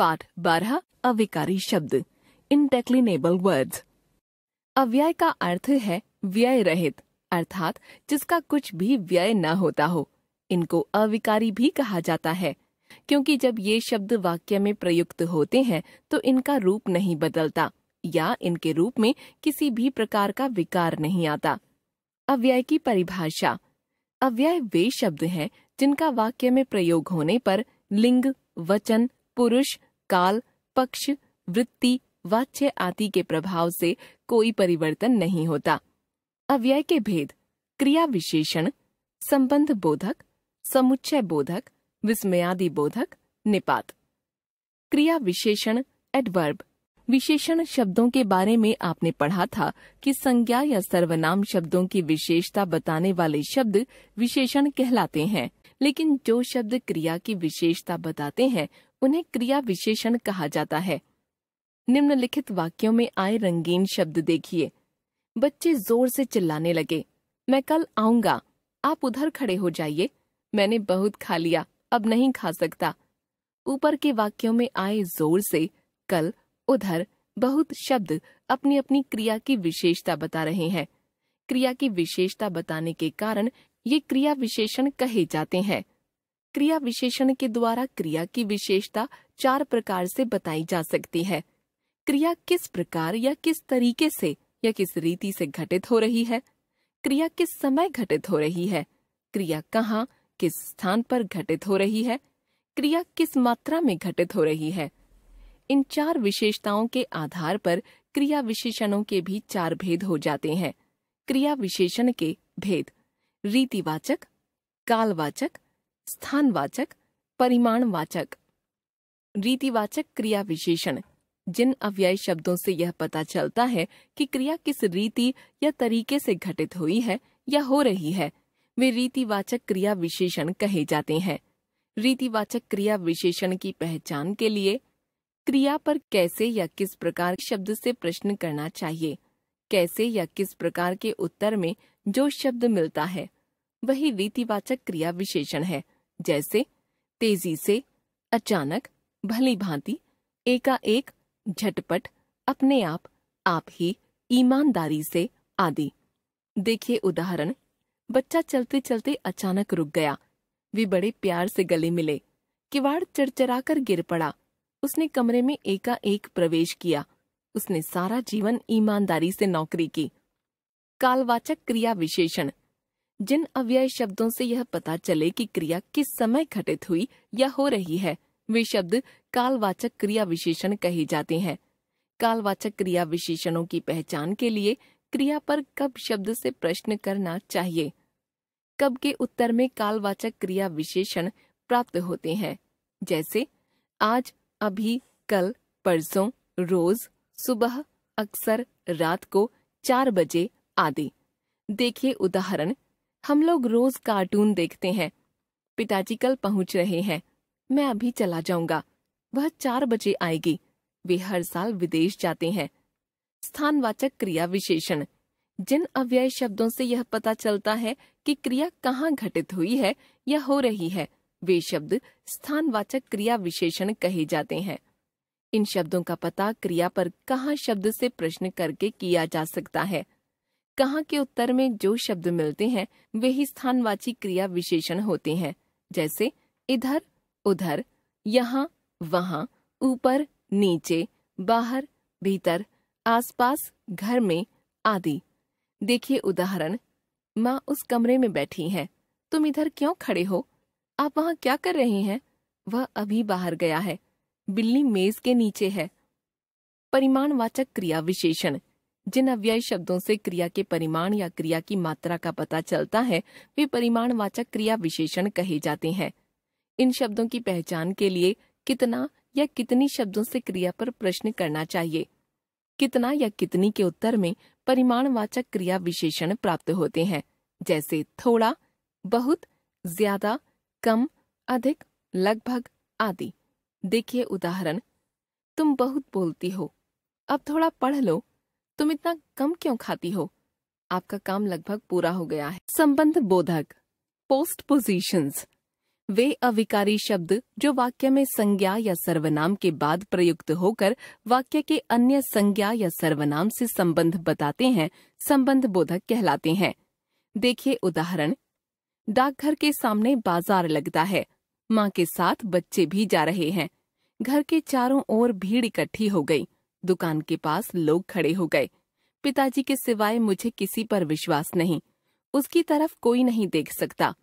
पाठ 12 अविकारी शब्द इनडेक्लिनेबल वर्ड्स। अव्यय का अर्थ है व्यय रहित, अर्थात जिसका कुछ भी व्यय न होता हो। इनको अविकारी भी कहा जाता है क्योंकि जब ये शब्द वाक्य में प्रयुक्त होते हैं तो इनका रूप नहीं बदलता या इनके रूप में किसी भी प्रकार का विकार नहीं आता। अव्यय की परिभाषा। अव्यय वे शब्द हैं जिनका वाक्य में प्रयोग होने पर लिंग, वचन, पुरुष, काल, पक्ष, वृत्ति, वाच्य आदि के प्रभाव से कोई परिवर्तन नहीं होता। अव्यय के भेद: क्रिया विशेषण, संबंध बोधक, समुच्चय बोधक, विस्मयादि बोधक, निपात। क्रिया विशेषण एडवर्ब। विशेषण शब्दों के बारे में आपने पढ़ा था कि संज्ञा या सर्वनाम शब्दों की विशेषता बताने वाले शब्द विशेषण कहलाते हैं, लेकिन जो शब्द क्रिया की विशेषता बताते हैं उन्हें क्रिया विशेषण कहा जाता है। निम्नलिखित वाक्यों में आए रंगीन शब्द देखिए। बच्चे जोर से चिल्लाने लगे, मैं कल आऊंगा, आप उधर खड़े हो जाइए, मैंने बहुत खा लिया, अब नहीं खा सकता। ऊपर के वाक्यों में आए जोर से, कल, उधर, बहुत शब्द अपनी अपनी क्रिया की विशेषता बता रहे हैं। क्रिया की विशेषता बताने के कारण ये क्रिया विशेषण कहे जाते हैं। क्रिया विशेषण के द्वारा क्रिया की विशेषता 4 प्रकार से बताई जा सकती है। क्रिया किस प्रकार या किस तरीके से या किस रीति से घटित हो रही है, क्रिया किस समय घटित हो रही है, क्रिया कहाँ, किस स्थान पर घटित हो रही है, क्रिया किस मात्रा में घटित हो रही है। इन 4 विशेषताओं के आधार पर क्रिया विशेषणों के भी 4 भेद हो जाते हैं। क्रिया विशेषण के भेद: रीतिवाचक, कालवाचक, स्थानवाचक, परिमाणवाचक। रीतिवाचक क्रिया विशेषण: जिन अव्यय शब्दों से यह पता चलता है कि क्रिया किस रीति या तरीके से घटित हुई है या हो रही है, वे रीतिवाचक क्रिया विशेषण कहे जाते हैं। रीतिवाचक क्रिया विशेषण की पहचान के लिए क्रिया पर कैसे या किस प्रकार शब्द से प्रश्न करना चाहिए, कैसे या किस प्रकार के उत्तर में जो शब्द मिलता है वही रीतिवाचक क्रिया विशेषण है। जैसे तेजी से, अचानक, भली भांति, एकाएक, झटपट, अपने आप ही, ईमानदारी से आदि। देखिए उदाहरण। बच्चा चलते चलते अचानक रुक गया। वे बड़े प्यार से गले मिले। किवाड़ चरचराकर गिर पड़ा। उसने कमरे में एकाएक प्रवेश किया। उसने सारा जीवन ईमानदारी से नौकरी की। कालवाचक क्रिया विशेषण: जिन अव्यय शब्दों से यह पता चले कि क्रिया किस समय घटित हुई या हो रही है, वे शब्द कालवाचक क्रिया विशेषण कहे जाते हैं। कालवाचक क्रिया विशेषणों की पहचान के लिए क्रिया पर कब शब्द से प्रश्न करना चाहिए। कब के उत्तर में कालवाचक क्रिया विशेषण प्राप्त होते हैं, जैसे आज, अभी, कल, परसों, रोज, सुबह, अक्सर, रात को, 4 बजे आदि। देखिए उदाहरण। हम लोग रोज कार्टून देखते हैं। पिताजी कल पहुंच रहे हैं, मैं अभी चला जाऊंगा, वह 4 बजे आएगी, वे हर साल विदेश जाते हैं। स्थानवाचक क्रिया विशेषण: जिन अव्यय शब्दों से यह पता चलता है कि क्रिया कहाँ घटित हुई है या हो रही है, वे शब्द स्थानवाचक क्रिया विशेषण कहे जाते हैं। इन शब्दों का पता क्रिया पर कहाँ शब्द से प्रश्न करके किया जा सकता है। कहाँ के उत्तर में जो शब्द मिलते हैं वे ही स्थानवाची क्रिया विशेषण होते हैं। जैसे इधर, उधर, यहाँ, वहाँ, ऊपर, नीचे, बाहर, भीतर, आसपास, घर में आदि। देखिए उदाहरण। माँ उस कमरे में बैठी हैं, तुम इधर क्यों खड़े हो? आप वहाँ क्या कर रहे हैं? वह अभी बाहर गया है। बिल्ली मेज के नीचे है। परिमाणवाचक क्रिया विशेषण: जिन अव्यय शब्दों से क्रिया के परिमाण या क्रिया की मात्रा का पता चलता है वे परिमाणवाचक क्रिया विशेषण कहे जाते हैं। इन शब्दों की पहचान के लिए कितना या कितनी शब्दों से क्रिया पर प्रश्न करना चाहिए। कितना या कितनी के उत्तर में परिमाणवाचक क्रिया विशेषण प्राप्त होते हैं, जैसे थोड़ा, बहुत, ज्यादा, कम, अधिक, लगभग आदि। देखिए उदाहरण। तुम बहुत बोलती हो, अब थोड़ा पढ़ लो। तुम इतना कम क्यों खाती हो? आपका काम लगभग पूरा हो गया है। संबंध बोधक पोस्ट पोजीशंस: वे अविकारी शब्द जो वाक्य में संज्ञा या सर्वनाम के बाद प्रयुक्त होकर वाक्य के अन्य संज्ञा या सर्वनाम से संबंध बताते हैं, संबंध बोधक कहलाते हैं। देखिए उदाहरण। डाकघर के सामने बाजार लगता है। माँ के साथ बच्चे भी जा रहे हैं। घर के चारों ओर भीड़ इकट्ठी हो गई। दुकान के पास लोग खड़े हो गए। पिताजी के सिवाय मुझे किसी पर विश्वास नहीं। उसकी तरफ कोई नहीं देख सकता।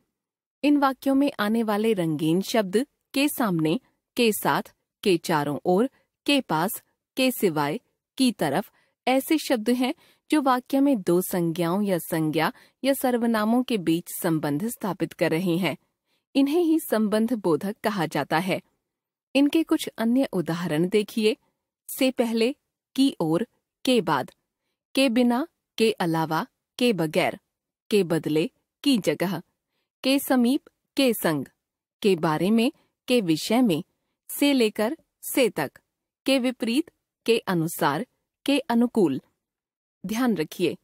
इन वाक्यों में आने वाले रंगीन शब्द के सामने, के साथ, के चारों ओर, के पास, के सिवाय, की तरफ ऐसे शब्द हैं जो वाक्य में दो संज्ञाओं या संज्ञा या सर्वनामों के बीच संबंध स्थापित कर रहे हैं। इन्हें ही संबंध बोधक कहा जाता है। इनके कुछ अन्य उदाहरण देखिए। से पहले, की ओर, के बाद, के बिना, के अलावा, के बगैर, के बदले, की जगह, के समीप, के संग, के बारे में, के विषय में, से लेकर, से तक, के विपरीत, के अनुसार, के अनुकूल। ध्यान रखिए,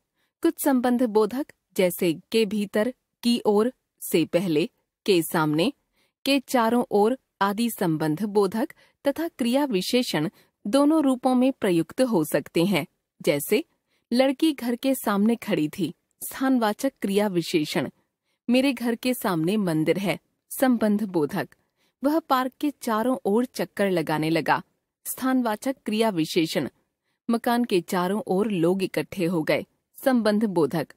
कुछ संबंध बोधक जैसे के भीतर, की ओर, से पहले, के सामने, के चारों ओर आदि संबंध बोधक तथा क्रिया विशेषण दोनों रूपों में प्रयुक्त हो सकते हैं। जैसे लड़की घर के सामने खड़ी थी, स्थानवाचक क्रिया विशेषण। मेरे घर के सामने मंदिर है, संबंध बोधक। वह पार्क के चारों ओर चक्कर लगाने लगा, स्थानवाचक क्रिया विशेषण। मकान के चारों ओर लोग इकट्ठे हो गए, संबंध बोधक।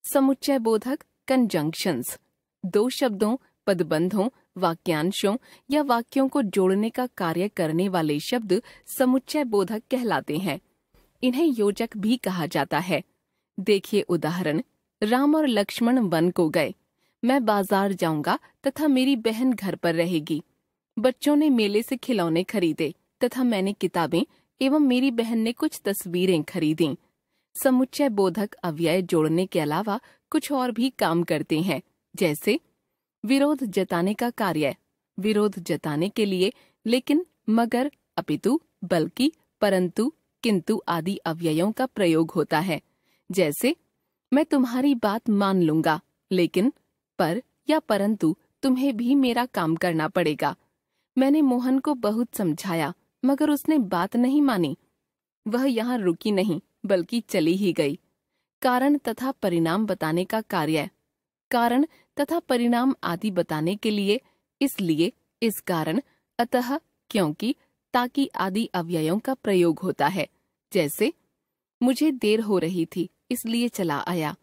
समुच्चय बोधक कंजंक्शंस। दो शब्दों, पदबंधों, वाक्यांशों या वाक्यों को जोड़ने का कार्य करने वाले शब्द समुच्चय बोधक कहलाते हैं। इन्हें योजक भी कहा जाता है। देखिए उदाहरण। राम और लक्ष्मण वन को गए। मैं बाजार जाऊंगा तथा मेरी बहन घर पर रहेगी। बच्चों ने मेले से खिलौने खरीदे तथा मैंने किताबें एवं मेरी बहन ने कुछ तस्वीरें खरीदी। समुच्चय बोधक अव्यय जोड़ने के अलावा कुछ और भी काम करते हैं। जैसे विरोध जताने का कार्य, विरोध जताने के लिए लेकिन, मगर, अपितु, बल्कि, परंतु, किंतु आदि अव्ययों का प्रयोग होता है। जैसे मैं तुम्हारी बात मान लूंगा, लेकिन, पर या परंतु तुम्हें भी मेरा काम करना पड़ेगा। मैंने मोहन को बहुत समझाया मगर उसने बात नहीं मानी। वह यहाँ रुकी नहीं बल्कि चली ही गई। कारण तथा परिणाम बताने का कार्य, कारण तथा परिणाम आदि बताने के लिए, इसलिए, इस कारण, अतः, क्योंकि, ताकि आदि अव्ययों का प्रयोग होता है। जैसे मुझे देर हो रही थी इसलिए चला आया।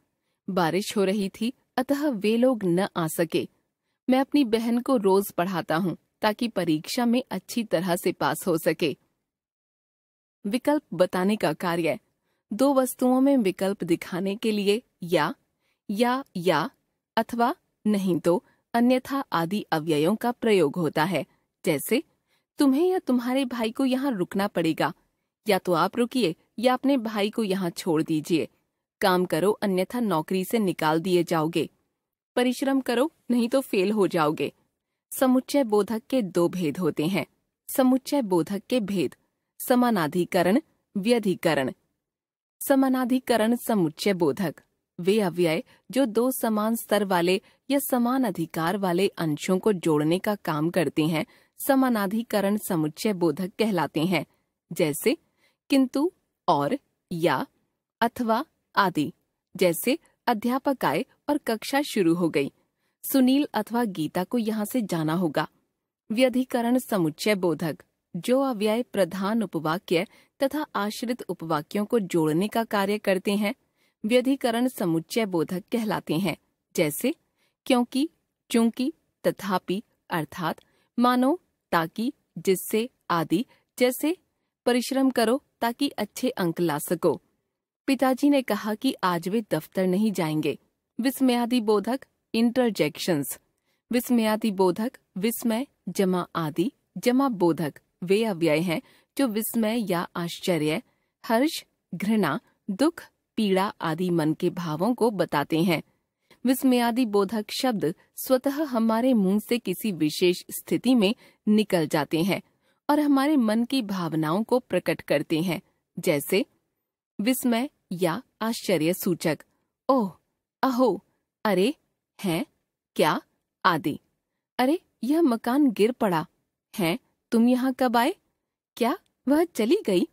बारिश हो रही थी अतः वे लोग न आ सके। मैं अपनी बहन को रोज पढ़ाता हूँ ताकि परीक्षा में अच्छी तरह से पास हो सके। विकल्प बताने का कार्य, दो वस्तुओं में विकल्प दिखाने के लिए या अथवा नहीं तो अन्यथा आदि अव्ययों का प्रयोग होता है। जैसे तुम्हें या तुम्हारे भाई को यहाँ रुकना पड़ेगा, या तो आप रुकिए या अपने भाई को यहाँ छोड़ दीजिए। काम करो अन्यथा नौकरी से निकाल दिए जाओगे। परिश्रम करो नहीं तो फेल हो जाओगे। समुच्चय बोधक के दो भेद होते हैं। समुच्चय बोधक के भेद, समानाधिकरण, व्यधिकरण। समानाधिकरण समुच्चय बोधक वे अव्यय जो दो समान स्तर वाले या समान अधिकार वाले अंशों को जोड़ने का काम करते हैं, समानाधिकरण समुच्चय बोधक कहलाते हैं। जैसे किंतु, और, या, अथवा आदि। जैसे अध्यापक आए और कक्षा शुरू हो गई। सुनील अथवा गीता को यहाँ से जाना होगा। व्यधिकरण समुच्चय बोधक जो अव्यय प्रधान उपवाक्य तथा आश्रित उपवाक्यों को जोड़ने का कार्य करते हैं, व्यधिकरण समुच्चय बोधक कहलाते हैं। जैसे क्योंकि, चूंकि, तथापि, अर्थात, मानो, ताकि, जिससे आदि। जैसे परिश्रम करो ताकि अच्छे अंक ला सको। पिताजी ने कहा कि आज वे दफ्तर नहीं जाएंगे। विस्मयादि बोधक इंटरजेक्शंस। विस्मयादि बोधक विस्मय जमा आदि जमा बोधक वे अव्यय हैं जो विस्मय या आश्चर्य, हर्ष, घृणा, दुख, पीड़ा आदि मन के भावों को बताते हैं। विस्मयादि बोधक शब्द स्वतः हमारे मुंह से किसी विशेष स्थिति में निकल जाते हैं और हमारे मन की भावनाओं को प्रकट करते हैं। जैसे विस्मय या आश्चर्य सूचक, ओह, अहो, अरे, हैं, क्या आदि। अरे यह मकान गिर पड़ा। हैं, तुम यहाँ कब आए? क्या वह चली गई?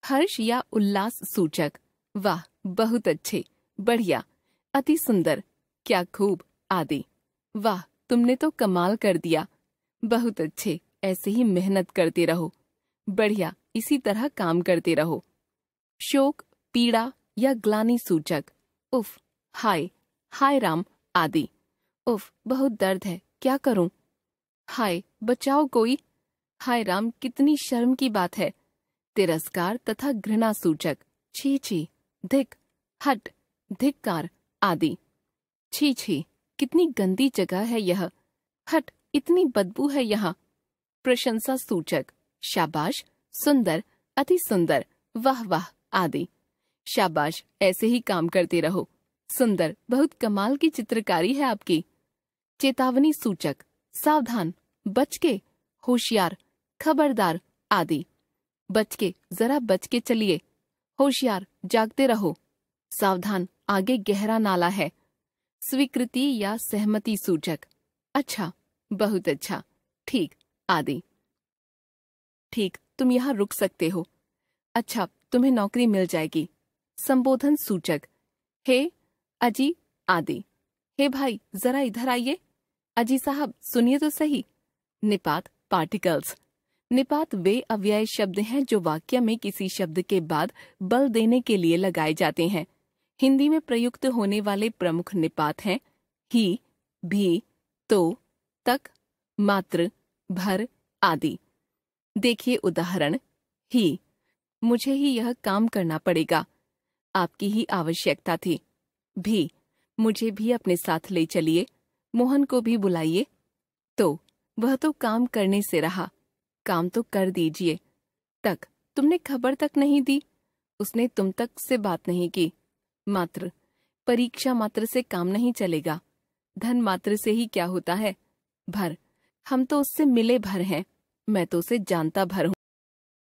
हर्ष या उल्लास सूचक। वाह, बहुत अच्छे, बढ़िया, अति सुंदर, क्या खूब, आदि। वाह, तुमने तो कमाल कर दिया। बहुत अच्छे, ऐसे ही मेहनत करते रहो। बढ़िया, इसी तरह काम करते रहो। शोक, पीड़ा या ग्लानि सूचक। उफ, हाय, हाय राम, आदि। उफ, बहुत दर्द है, क्या करूं? हाय, बचाओ कोई। हाय राम, कितनी शर्म की बात है। तिरस्कार तथा घृणा सूचक। छी छी, धिक, हट, धिक्कार, आदि। छी छी, कितनी गंदी जगह है यह। हट, इतनी बदबू है यहाँ। प्रशंसा सूचक। शाबाश, सुंदर, अति सुंदर, वाह वाह, आदि। शाबाश, ऐसे ही काम करते रहो। सुंदर, बहुत कमाल की चित्रकारी है आपकी। चेतावनी सूचक। सावधान, बच के, होशियार, खबरदार, आदि। बच के, जरा बच के चलिए। होशियार, जागते रहो। सावधान, आगे गहरा नाला है। स्वीकृति या सहमति सूचक। अच्छा, बहुत अच्छा, ठीक, आदि। ठीक, तुम यहाँ रुक सकते हो। अच्छा, तुम्हें नौकरी मिल जाएगी। संबोधन सूचक। हे, अजी, आदि। हे भाई, जरा इधर आइए। अजी साहब, सुनिए तो सही। निपात, पार्टिकल्स। निपात वे अव्यय शब्द हैं जो वाक्य में किसी शब्द के बाद बल देने के लिए लगाए जाते हैं। हिंदी में प्रयुक्त होने वाले प्रमुख निपात हैं ही, भी, तो, तक, मात्र, भर, आदि। देखिए उदाहरण। ही, मुझे ही यह काम करना पड़ेगा, आपकी ही आवश्यकता थी। भी, मुझे भी अपने साथ ले चलिए, मोहन को भी बुलाइए। तो, वह तो काम करने से रहा, काम तो कर दीजिए। तक, तुमने खबर तक नहीं दी, उसने तुम तक से बात नहीं की। मात्र, परीक्षा मात्र से काम नहीं चलेगा, धन मात्र से ही क्या होता है। भर, हम तो उससे मिले भर हैं, मैं तो उसे जानता भर हूँ।